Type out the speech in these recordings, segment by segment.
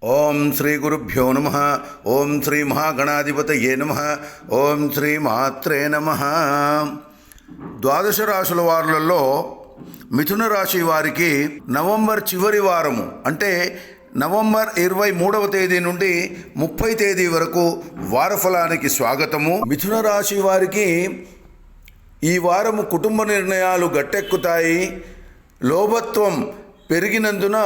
ఓం శ్రీ గురుభ్యో నమ. ఓం శ్రీ మహాగణాధిపతయే నమ. ఓం శ్రీ మాత్రే నమ. ద్వాదశ రాశుల వారులలో మిథున రాశి వారికి నవంబర్ చివరి వారము అంటే నవంబర్ 23వ తేదీ నుండి 30 తేదీ వరకు వారఫలానికి స్వాగతము. మిథున రాశి వారికి ఈ వారము కుటుంబ నిర్ణయాలు గట్టెక్కుతాయి. లోభత్వం పెరిగినందున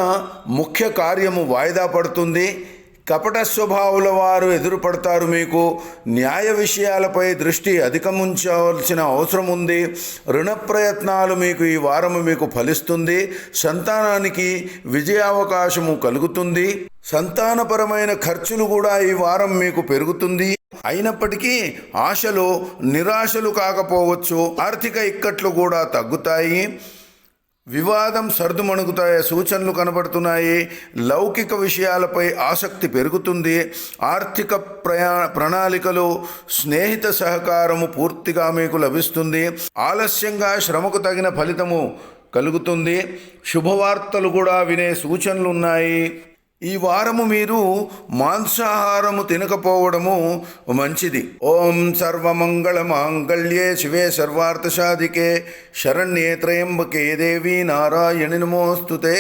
ముఖ్య కార్యము వాయిదా పడుతుంది. కపట స్వభావుల వారు ఎదురుపడతారు. మీకు న్యాయ విషయాలపై దృష్టి అధికముంచవలసిన అవసరం ఉంది. రుణ ప్రయత్నాలు మీకు ఈ వారము మీకు ఫలిస్తుంది. సంతానానికి విజయావకాశము కలుగుతుంది. సంతానపరమైన ఖర్చులు కూడా ఈ వారం మీకు పెరుగుతుంది. అయినప్పటికీ ఆశలు నిరాశలు కాకపోవచ్చు. ఆర్థిక ఇక్కట్లు కూడా తగ్గుతాయి. వివాదం సర్దుమణుగుతాయి సూచనలు కనబడుతున్నాయి. లౌకిక విషయాలపై ఆసక్తి పెరుగుతుంది. ఆర్థిక ప్రణాళికలు స్నేహిత సహకారము పూర్తిగా మీకు లభిస్తుంది. ఆలస్యంగా శ్రమకు తగిన ఫలితము కలుగుతుంది. శుభవార్తలు కూడా వినే సూచనలు ఉన్నాయి. ఈ వారము మీరు మాంసాహారము తినకపోవడము మంచిది. ఓం సర్వమంగళ మాంగళ్యే శివే సర్వార్థసాధికే శరణ్యే త్రయంబకే దేవి నారాయణి నమోస్తుతే.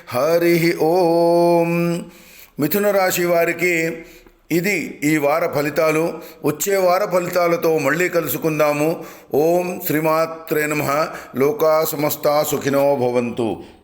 హరి ఓం. మిథున రాశి వారికి ఇది ఈ వార ఫలితాలు. వచ్చే వార ఫలితాలతో మళ్ళీ కలుసుకుందాము. ఓం శ్రీమాత్రే నమః. లోకా సమస్తా సుఖినో భవంతు.